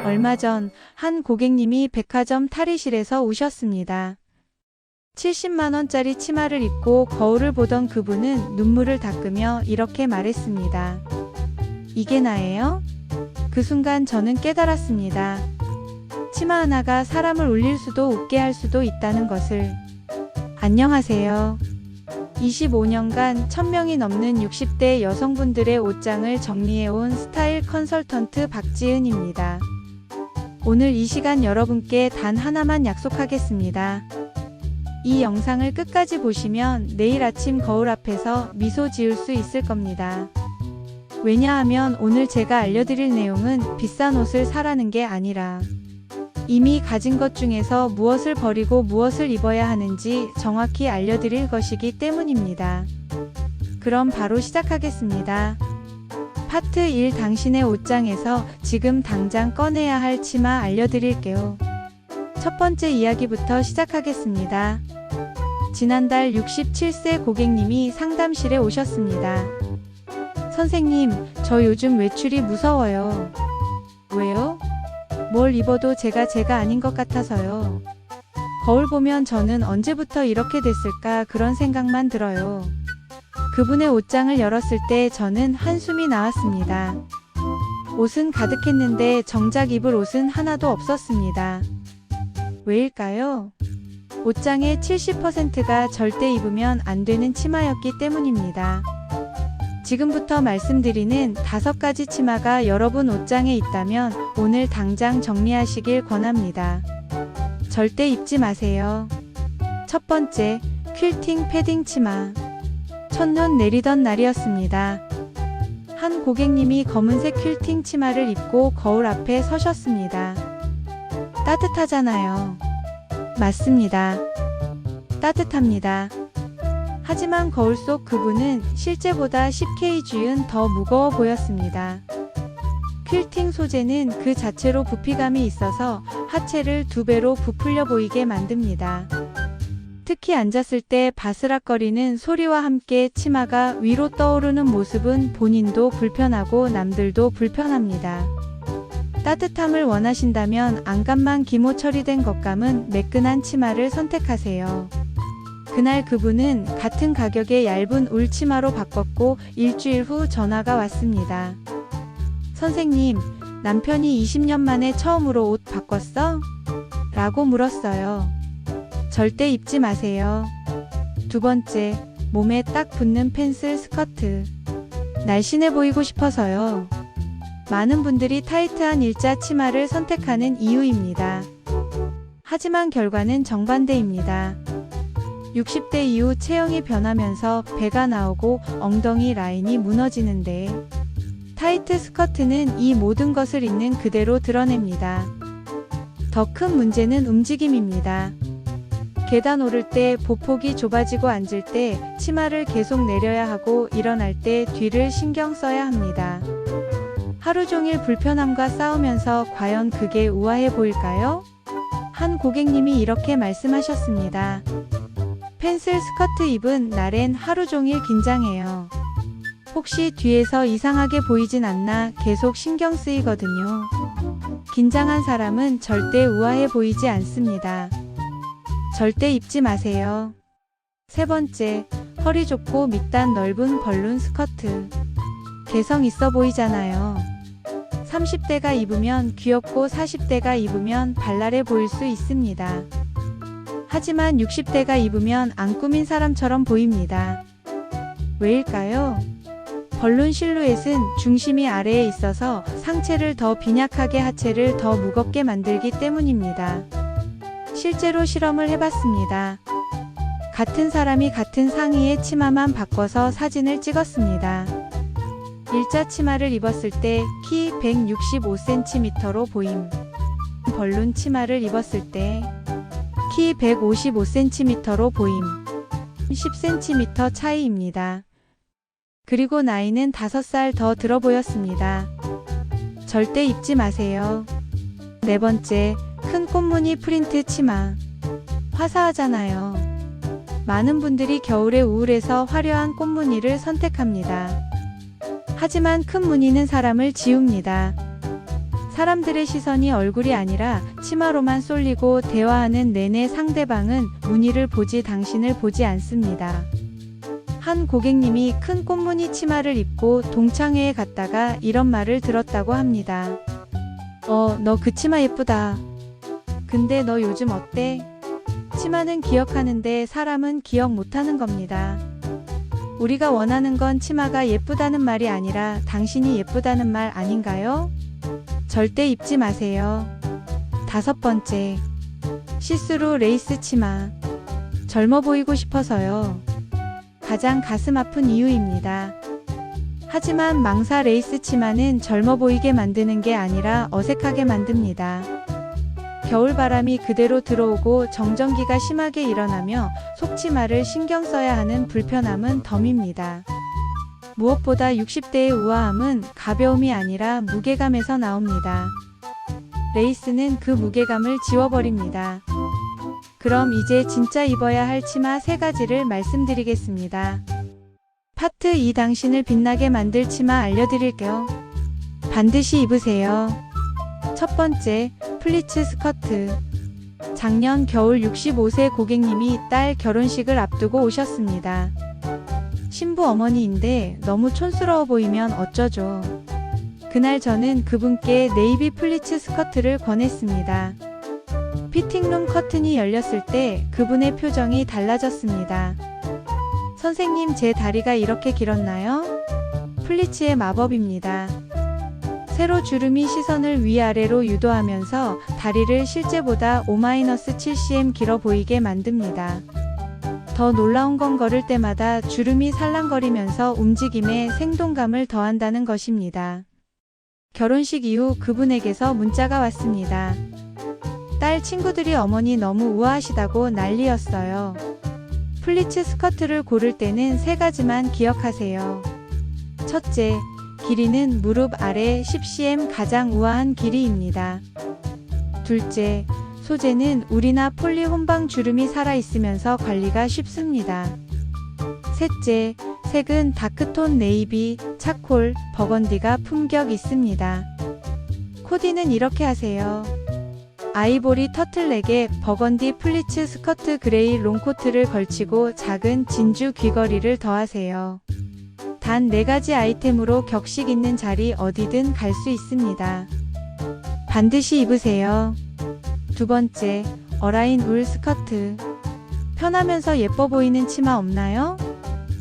얼마 전 한 고객님이 백화점 탈의실에서 우셨습니다. 70만원짜리 치마를 입고 거울을 보던 그분은 눈물을 닦으며 이렇게 말했습니다. 이게 나예요? 그 순간 저는 깨달았습니다. 치마 하나가 사람을 울릴 수도 웃게 할 수도 있다는 것을. 안녕하세요. 25년간 1000명이 넘는 60대 여성분들의 옷장을 정리해온 스타일 컨설턴트 박지은입니다. 오늘 이 시간 여러분께 단 하나만 약속하겠습니다. 이 영상을 끝까지 보시면 내일 아침 거울 앞에서 미소 지을 수 있을 겁니다. 왜냐하면 오늘 제가 알려드릴 내용은 비싼 옷을 사라는 게 아니라 이미 가진 것 중에서 무엇을 버리고 무엇을 입어야 하는지 정확히 알려드릴 것이기 때문입니다. 그럼 바로 시작하겠습니다. 파트 1 당신의 옷장에서 지금 당장 꺼내야 할 치마 알려드릴게요. 첫 번째 이야기부터 시작하겠습니다. 지난달 67세 고객님이 상담실에 오셨습니다. 선생님, 저 요즘 외출이 무서워요. 왜요? 뭘 입어도 제가 아닌 것 같아서요. 거울 보면 저는 언제부터 이렇게 됐을까 그런 생각만 들어요. 그분의 옷장을 열었을 때 저는 한숨이 나왔습니다. 옷은 가득했는데 정작 입을 옷은 하나도 없었습니다. 왜일까요? 옷장의 70%가 절대 입으면 안 되는 치마였기 때문입니다. 지금부터 말씀드리는 5가지 치마가 여러분 옷장에 있다면 오늘 당장 정리하시길 권합니다. 절대 입지 마세요. 첫 번째, 퀼팅 패딩 치마. 첫눈 내리던 날이었습니다. 한 고객님이 검은색 퀼팅 치마를 입고 거울 앞에 서셨습니다. 따뜻하잖아요. 맞습니다. 따뜻합니다. 하지만 거울 속 그분은 실제보다 10kg은 더 무거워 보였습니다. 퀼팅 소재는 그 자체로 부피감이 있어서 하체를 2배로 부풀려 보이게 만듭니다. 특히 앉았을 때 바스락거리는 소리와 함께 치마가 위로 떠오르는 모습은 본인도 불편하고 남들도 불편합니다. 따뜻함을 원하신다면 안감만 기모 처리된 겉감은 매끈한 치마를 선택하세요. 그날 그분은 같은 가격의 얇은 울 치마로 바꿨고 일주일 후 전화가 왔습니다. 선생님, 남편이 20년 만에 처음으로 옷 바꿨어? 라고 물었어요. 절대 입지 마세요. 두 번째, 몸에 딱 붙는 펜슬 스커트. 날씬해 보이고 싶어서요. 많은 분들이 타이트한 일자 치마를 선택하는 이유입니다. 하지만 결과는 정반대입니다. 60대 이후 체형이 변하면서 배가 나오고 엉덩이 라인이 무너지는데 타이트 스커트는 이 모든 것을 있는 그대로 드러냅니다. 더 큰 문제는 움직임입니다. 계단 오를 때 보폭이 좁아지고 앉을 때 치마를 계속 내려야 하고 일어날 때 뒤를 신경 써야 합니다. 하루 종일 불편함과 싸우면서 과연 그게 우아해 보일까요? 한 고객님이 이렇게 말씀하셨습니다. 펜슬 스커트 입은 날엔 하루 종일 긴장해요. 혹시 뒤에서 이상하게 보이진 않나 계속 신경 쓰이거든요. 긴장한 사람은 절대 우아해 보이지 않습니다. 절대 입지 마세요. 세 번째, 허리 좁고 밑단 넓은 벌룬 스커트. 개성 있어 보이잖아요. 30대가 입으면 귀엽고 40대가 입으면 발랄해 보일 수 있습니다. 하지만 60대가 입으면 안 꾸민 사람처럼 보입니다. 왜일까요? 벌룬 실루엣은 중심이 아래에 있어서 상체를 더 빈약하게 하체를 더 무겁게 만들기 때문입니다. 실제로 실험을 해봤습니다. 같은 사람이 같은 상의의 치마만 바꿔서 사진을 찍었습니다. 일자 치마를 입었을 때 키 165cm로 보임. 벌룬 치마를 입었을 때 키 155cm로 보임. 10cm 차이입니다. 그리고 나이는 5살 더 들어 보였습니다. 절대 입지 마세요. 네 번째, 큰 꽃무늬 프린트 치마. 화사하잖아요. 많은 분들이 겨울에 우울해서 화려한 꽃무늬를 선택합니다. 하지만 큰 무늬는 사람을 지웁니다. 사람들의 시선이 얼굴이 아니라 치마로만 쏠리고 대화하는 내내 상대방은 무늬를 보지 당신을 보지 않습니다. 한 고객님이 큰 꽃무늬 치마를 입고 동창회에 갔다가 이런 말을 들었다고 합니다. 너 그 치마 예쁘다. 근데 너 요즘 어때? 치마는 기억하는데 사람은 기억 못하는 겁니다. 우리가 원하는 건 치마가 예쁘다는 말이 아니라 당신이 예쁘다는 말 아닌가요? 절대 입지 마세요. 5번째, 시스루 레이스 치마. 젊어 보이고 싶어서요. 가장 가슴 아픈 이유입니다. 하지만 망사 레이스 치마는 젊어 보이게 만드는 게 아니라 어색하게 만듭니다. 겨울바람이 그대로 들어오고 정전기가 심하게 일어나며 속치마를 신경 써야 하는 불편함은 덤입니다. 무엇보다 60대의 우아함은 가벼움이 아니라 무게감에서 나옵니다. 레이스는 그 무게감을 지워버립니다. 그럼 이제 진짜 입어야 할 치마 3가지를 말씀드리겠습니다. 파트 2 당신을 빛나게 만들 치마 알려드릴게요. 반드시 입으세요. 첫 번째, 플리츠 스커트. 작년 겨울 65세 고객님이 딸 결혼식을 앞두고 오셨습니다. 신부 어머니인데 너무 촌스러워 보이면 어쩌죠. 그날 저는 그분께 네이비 플리츠 스커트를 권했습니다. 피팅룸 커튼이 열렸을 때 그분의 표정이 달라졌습니다. 선생님, 제 다리가 이렇게 길었나요? 플리츠의 마법입니다. 세로 주름이 시선을 위아래로 유도하면서 다리를 실제보다 5-7cm 길어 보이게 만듭니다. 더 놀라운 건 걸을 때마다 주름이 살랑거리면서 움직임에 생동감을 더한다는 것입니다. 결혼식 이후 그분에게서 문자가 왔습니다. 딸 친구들이 어머니 너무 우아하시다고 난리였어요. 플리츠 스커트를 고를 때는 3가지만 기억하세요. 첫째, 길이는 무릎 아래 10cm 가장 우아한 길이입니다. 둘째, 소재는 울이나 폴리 혼방 주름이 살아있으면서 관리가 쉽습니다. 셋째, 색은 다크톤 네이비, 차콜, 버건디가 품격 있습니다. 코디는 이렇게 하세요. 아이보리 터틀넥에 버건디 플리츠 스커트 그레이 롱코트를 걸치고 작은 진주 귀걸이를 더하세요. 단 4가지 아이템으로 격식 있는 자리 어디든 갈 수 있습니다. 반드시 입으세요. 두 번째, 어라인 울 스커트. 편하면서 예뻐 보이는 치마 없나요?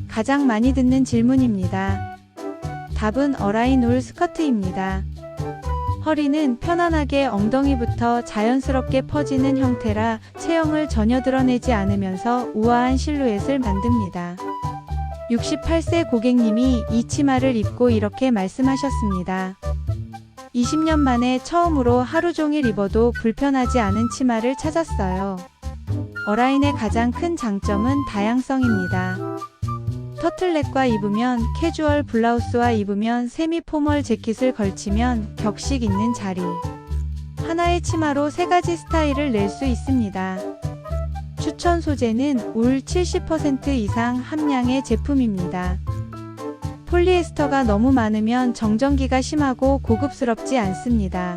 가장 많이 듣는 질문입니다. 답은 어라인 울 스커트입니다. 허리는 편안하게 엉덩이부터 자연스럽게 퍼지는 형태라 체형을 전혀 드러내지 않으면서 우아한 실루엣을 만듭니다. 68세 고객님이 이 치마를 입고 이렇게 말씀하셨습니다. 20년 만에 처음으로 하루 종일 입어도 불편하지 않은 치마를 찾았어요. 어라인의 가장 큰 장점은 다양성입니다. 터틀넥과 입으면 캐주얼 블라우스와 입으면 세미 포멀 재킷을 걸치면 격식 있는 자리. 하나의 치마로 3가지 스타일을 낼 수 있습니다. 추천 소재는 울 70% 이상 함량의 제품입니다. 폴리에스터가 너무 많으면 정전기가 심하고 고급스럽지 않습니다.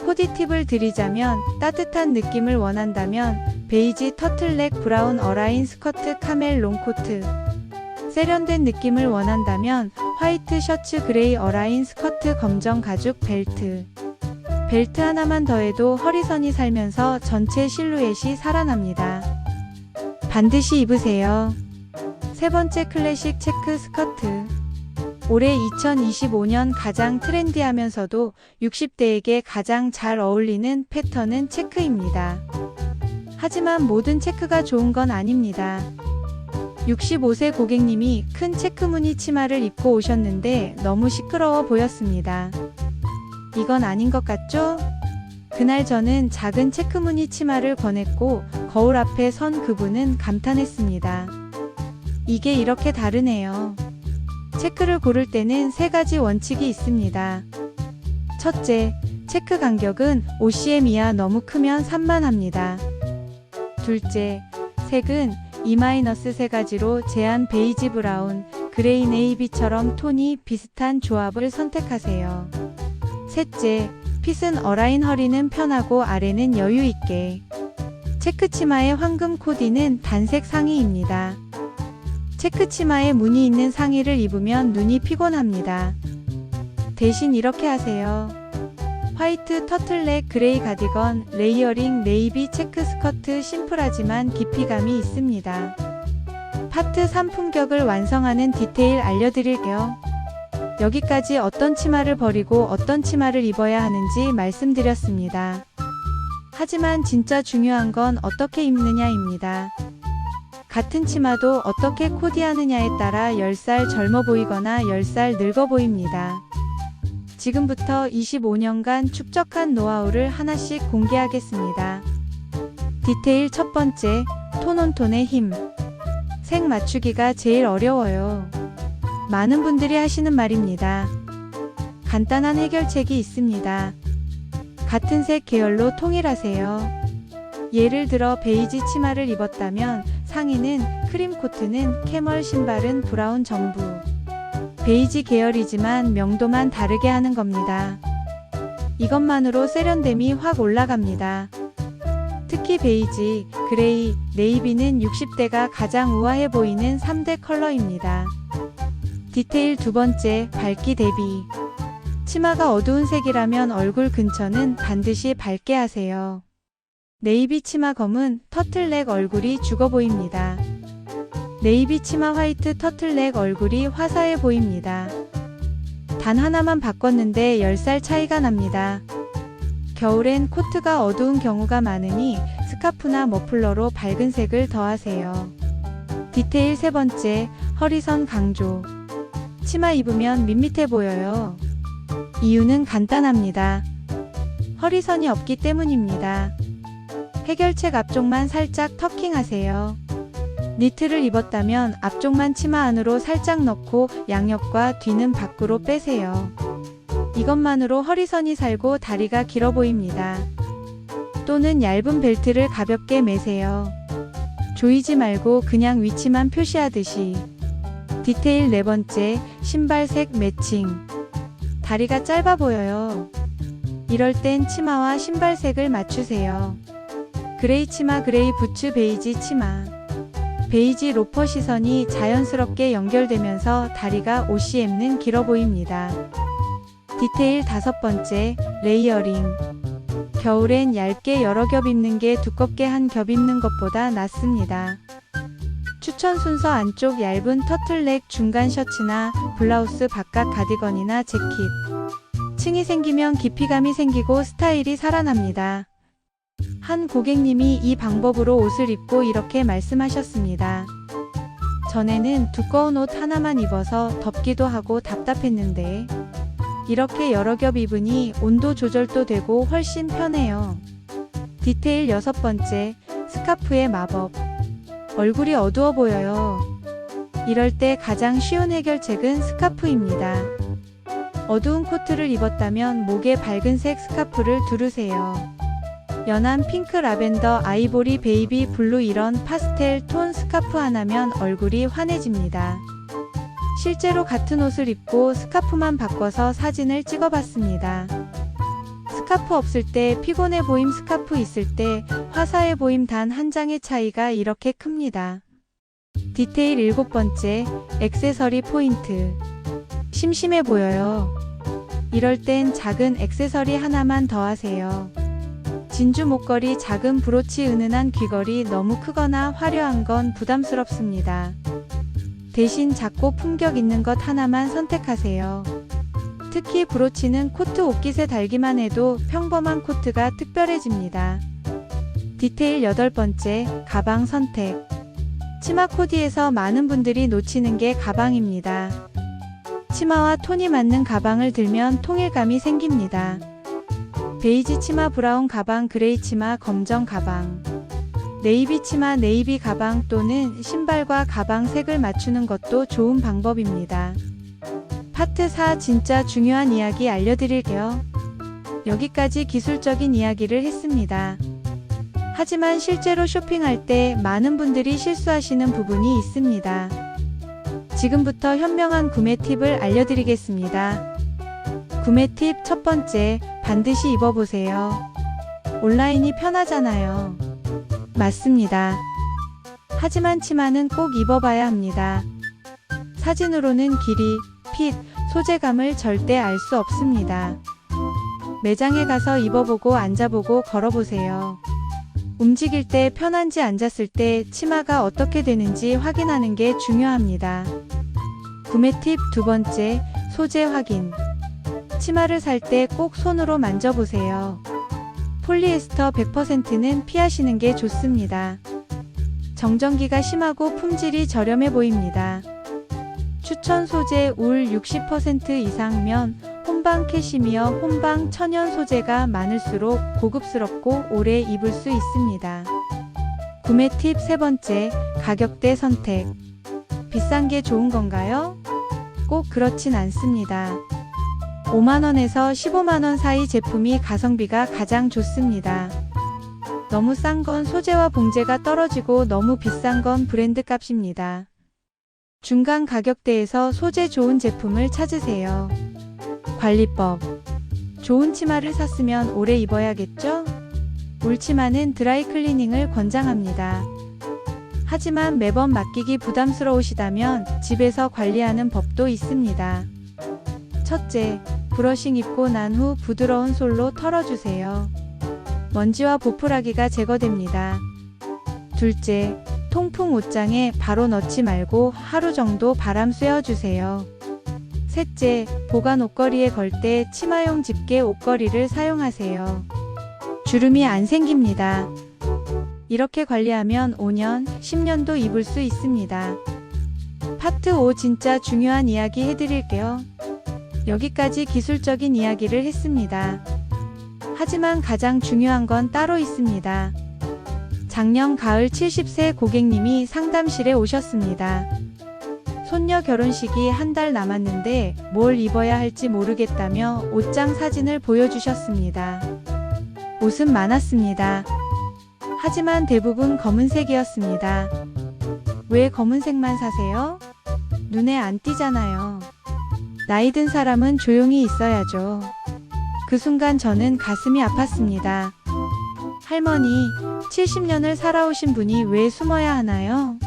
코디 팁을 드리자면 따뜻한 느낌을 원한다면 베이지 터틀넥 브라운 어라인 스커트 카멜 롱코트, 세련된 느낌을 원한다면 화이트 셔츠 그레이 어라인 스커트 검정 가죽 벨트. 벨트 하나만 더해도 허리선이 살면서 전체 실루엣이 살아납니다. 반드시 입으세요. 세 번째, 클래식 체크 스커트. 올해 2025년 가장 트렌디하면서도 60대에게 가장 잘 어울리는 패턴은 체크입니다. 하지만 모든 체크가 좋은 건 아닙니다. 65세 고객님이 큰 체크 무늬 치마를 입고 오셨는데 너무 시끄러워 보였습니다. 이건 아닌 것 같죠? 그날 저는 작은 체크 무늬 치마를 권했고 거울 앞에 선 그분은 감탄했습니다. 이게 이렇게 다르네요. 체크를 고를 때는 3가지 원칙이 있습니다. 첫째, 체크 간격은 5cm 이하 너무 크면 산만합니다. 둘째, 색은 2-3가지로 제한 베이지 브라운, 그레이 네이비처럼 톤이 비슷한 조합을 선택하세요. 셋째, 핏은 어라인, 허리는 편하고 아래는 여유있게. 체크 치마의 황금 코디는 단색 상의입니다. 체크 치마에 무늬 있는 상의를 입으면 눈이 피곤합니다. 대신 이렇게 하세요. 화이트 터틀넥 그레이 가디건, 레이어링 네이비 체크 스커트. 심플하지만 깊이감이 있습니다. 파트 3 품격을 완성하는 디테일 알려드릴게요. 여기까지 어떤 치마를 버리고 어떤 치마를 입어야 하는지 말씀드렸습니다. 하지만 진짜 중요한 건 어떻게 입느냐입니다. 같은 치마도 어떻게 코디하느냐에 따라 10살 젊어 보이거나 10살 늙어 보입니다. 지금부터 25년간 축적한 노하우를 하나씩 공개하겠습니다. 디테일 첫 번째, 톤온톤의 힘. 색 맞추기가 제일 어려워요. 많은 분들이 하시는 말입니다. 간단한 해결책이 있습니다. 같은 색 계열로 통일하세요. 예를 들어 베이지 치마를 입었다면 상의는 크림, 코트는 캐멀, 신발은 브라운 전부. 베이지 계열이지만 명도만 다르게 하는 겁니다. 이것만으로 세련됨이 확 올라갑니다. 특히 베이지, 그레이, 네이비는 60대가 가장 우아해 보이는 3대 컬러입니다. 디테일 두 번째, 밝기 대비. 치마가 어두운 색이라면 얼굴 근처는 반드시 밝게 하세요. 네이비 치마 검은 터틀넥 얼굴이 죽어 보입니다. 네이비 치마 화이트 터틀넥 얼굴이 화사해 보입니다. 단 하나만 바꿨는데 10살 차이가 납니다. 겨울엔 코트가 어두운 경우가 많으니 스카프나 머플러로 밝은 색을 더하세요. 디테일 세 번째, 허리선 강조. 치마 입으면 밋밋해 보여요. 이유는 간단합니다. 허리선이 없기 때문입니다. 해결책 앞쪽만 살짝 터킹하세요. 니트를 입었다면 앞쪽만 치마 안으로 살짝 넣고 양옆과 뒤는 밖으로 빼세요. 이것만으로 허리선이 살고 다리가 길어 보입니다. 또는 얇은 벨트를 가볍게 매세요. 조이지 말고 그냥 위치만 표시하듯이. 디테일 네 번째, 신발색 매칭. 다리가 짧아 보여요. 이럴 땐 치마와 신발색을 맞추세요. 그레이 치마, 그레이 부츠, 베이지 치마. 베이지 로퍼 시선이 자연스럽게 연결되면서 다리가 OCM는 길어 보입니다. 디테일 다섯 번째, 레이어링. 겨울엔 얇게 여러 겹 입는 게 두껍게 한 겹 입는 것보다 낫습니다. 추천 순서 안쪽 얇은 터틀넥 중간 셔츠나 블라우스 바깥 가디건이나 재킷. 층이 생기면 깊이감이 생기고 스타일이 살아납니다. 한 고객님이 이 방법으로 옷을 입고 이렇게 말씀하셨습니다. 전에는 두꺼운 옷 하나만 입어서 덥기도 하고 답답했는데 이렇게 여러 겹 입으니 온도 조절도 되고 훨씬 편해요. 디테일 여섯 번째, 스카프의 마법. 얼굴이 어두워 보여요. 이럴 때 가장 쉬운 해결책은 스카프입니다. 어두운 코트를 입었다면 목에 밝은색 스카프를 두르세요. 연한 핑크, 라벤더, 아이보리, 베이비 블루 이런 파스텔 톤 스카프 하나면 얼굴이 환해집니다. 실제로 같은 옷을 입고 스카프만 바꿔서 사진을 찍어봤습니다. 스카프 없을 때 피곤해 보임, 스카프 있을 때 화사해 보임, 단 한 장의 차이가 이렇게 큽니다. 디테일 일곱 번째, 액세서리 포인트. 심심해 보여요. 이럴 땐 작은 액세서리 하나만 더하세요. 진주 목걸이, 작은 브로치, 은은한 귀걸이. 너무 크거나 화려한 건 부담스럽습니다. 대신 작고 품격 있는 것 하나만 선택하세요. 특히 브로치는 코트 옷깃에 달기만 해도 평범한 코트가 특별해집니다. 디테일 여덟 번째, 가방 선택. 치마 코디에서 많은 분들이 놓치는 게 가방입니다. 치마와 톤이 맞는 가방을 들면 통일감이 생깁니다. 베이지 치마, 브라운 가방, 그레이 치마, 검정 가방. 네이비 치마, 네이비 가방 또는 신발과 가방 색을 맞추는 것도 좋은 방법입니다. 파트 4 진짜 중요한 이야기 알려드릴게요. 여기까지 기술적인 이야기를 했습니다. 하지만 실제로 쇼핑할 때 많은 분들이 실수하시는 부분이 있습니다. 지금부터 현명한 구매 팁을 알려드리겠습니다. 구매 팁 첫 번째, 반드시 입어보세요. 온라인이 편하잖아요. 맞습니다. 하지만 치마는 꼭 입어봐야 합니다. 사진으로는 길이, 핏, 소재감을 절대 알 수 없습니다. 매장에 가서 입어보고 앉아보고 걸어보세요. 움직일 때 편한지 앉았을 때 치마가 어떻게 되는지 확인하는 게 중요합니다. 구매 팁 두 번째, 소재 확인. 치마를 살 때 꼭 손으로 만져보세요. 폴리에스터 100%는 피하시는 게 좋습니다. 정전기가 심하고 품질이 저렴해 보입니다. 추천 소재 울 60% 이상면, 혼방 캐시미어, 혼방 천연 소재가 많을수록 고급스럽고 오래 입을 수 있습니다. 구매 팁 세 번째, 가격대 선택. 비싼 게 좋은 건가요? 꼭 그렇진 않습니다. 5만원에서 15만원 사이 제품이 가성비가 가장 좋습니다. 너무 싼 건 소재와 봉제가 떨어지고 너무 비싼 건 브랜드 값입니다. 중간 가격대에서 소재 좋은 제품을 찾으세요. 관리법. 좋은 치마를 샀으면 오래 입어야겠죠? 울치마는 드라이 클리닝을 권장합니다. 하지만 매번 맡기기 부담스러우시다면 집에서 관리하는 법도 있습니다. 첫째, 브러싱 입고 난 후 부드러운 솔로 털어주세요. 먼지와 보풀하기가 제거됩니다. 둘째, 통풍 옷장에 바로 넣지 말고 하루 정도 바람 쐬어주세요. 셋째, 보관 옷걸이에 걸 때 치마용 집게 옷걸이를 사용하세요. 주름이 안 생깁니다. 이렇게 관리하면 5년, 10년도 입을 수 있습니다. 파트 5 진짜 중요한 이야기 해드릴게요. 여기까지 기술적인 이야기를 했습니다. 하지만 가장 중요한 건 따로 있습니다. 작년 가을 70세 고객님이 상담실에 오셨습니다. 손녀 결혼식이 한 달 남았는데 뭘 입어야 할지 모르겠다며 옷장 사진을 보여주셨습니다. 옷은 많았습니다. 하지만 대부분 검은색이었습니다. 왜 검은색만 사세요? 눈에 안 띄잖아요. 나이 든 사람은 조용히 있어야죠. 그 순간 저는 가슴이 아팠습니다. 할머니, 70년을 살아오신 분이 왜 숨어야 하나요?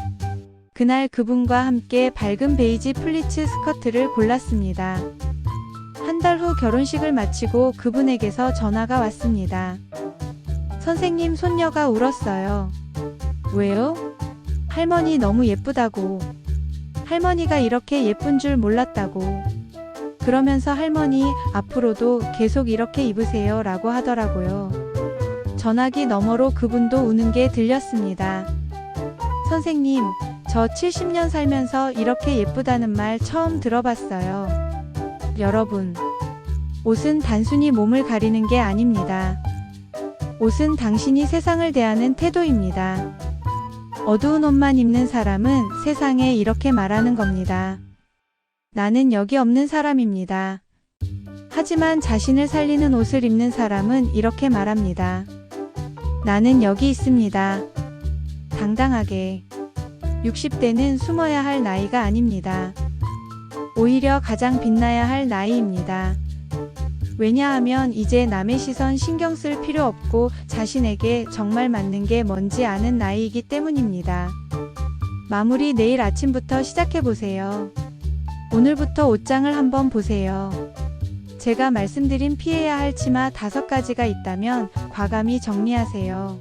그날 그분과 함께 밝은 베이지 플리츠 스커트를 골랐습니다. 한 달 후 결혼식을 마치고 그분에게서 전화가 왔습니다. 선생님, 손녀가 울었어요. 왜요? 할머니 너무 예쁘다고. 할머니가 이렇게 예쁜 줄 몰랐다고. 그러면서 할머니, 앞으로도 계속 이렇게 입으세요 라고 하더라고요. 전화기 너머로 그분도 우는 게 들렸습니다. 선생님, 저 70년 살면서 이렇게 예쁘다는 말 처음 들어봤어요. 여러분, 옷은 단순히 몸을 가리는 게 아닙니다. 옷은 당신이 세상을 대하는 태도입니다. 어두운 옷만 입는 사람은 세상에 이렇게 말하는 겁니다. 나는 여기 없는 사람입니다. 하지만 자신을 살리는 옷을 입는 사람은 이렇게 말합니다. 나는 여기 있습니다. 당당하게. 60대는 숨어야 할 나이가 아닙니다. 오히려 가장 빛나야 할 나이입니다. 왜냐하면 이제 남의 시선 신경 쓸 필요 없고 자신에게 정말 맞는 게 뭔지 아는 나이이기 때문입니다. 마무리 내일 아침부터 시작해보세요. 오늘부터 옷장을 한번 보세요. 제가 말씀드린 피해야 할 치마 5가지가 있다면 과감히 정리하세요.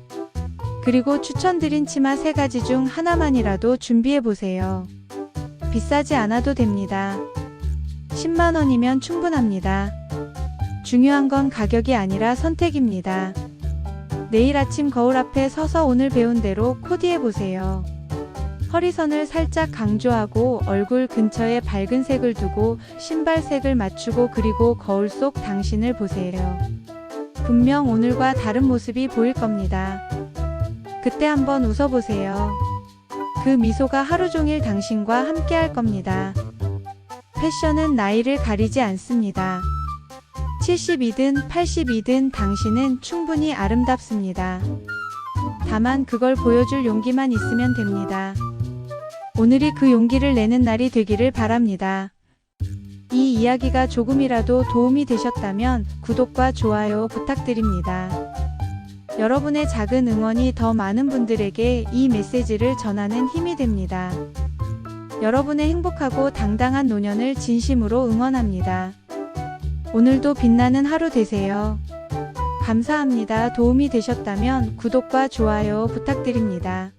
그리고 추천드린 치마 3가지 중 하나만이라도 준비해보세요. 비싸지 않아도 됩니다. 10만원이면 충분합니다. 중요한 건 가격이 아니라 선택입니다. 내일 아침 거울 앞에 서서 오늘 배운 대로 코디해보세요. 허리선을 살짝 강조하고 얼굴 근처에 밝은 색을 두고 신발색을 맞추고 그리고 거울 속 당신을 보세요. 분명 오늘과 다른 모습이 보일 겁니다. 그때 한번 웃어보세요. 그 미소가 하루 종일 당신과 함께 할 겁니다. 패션은 나이를 가리지 않습니다. 70이든 80이든 당신은 충분히 아름답습니다. 다만 그걸 보여줄 용기만 있으면 됩니다. 오늘이 그 용기를 내는 날이 되기를 바랍니다. 이 이야기가 조금이라도 도움이 되셨다면 구독과 좋아요 부탁드립니다. 여러분의 작은 응원이 더 많은 분들에게 이 메시지를 전하는 힘이 됩니다. 여러분의 행복하고 당당한 노년을 진심으로 응원합니다. 오늘도 빛나는 하루 되세요. 감사합니다. 도움이 되셨다면 구독과 좋아요 부탁드립니다.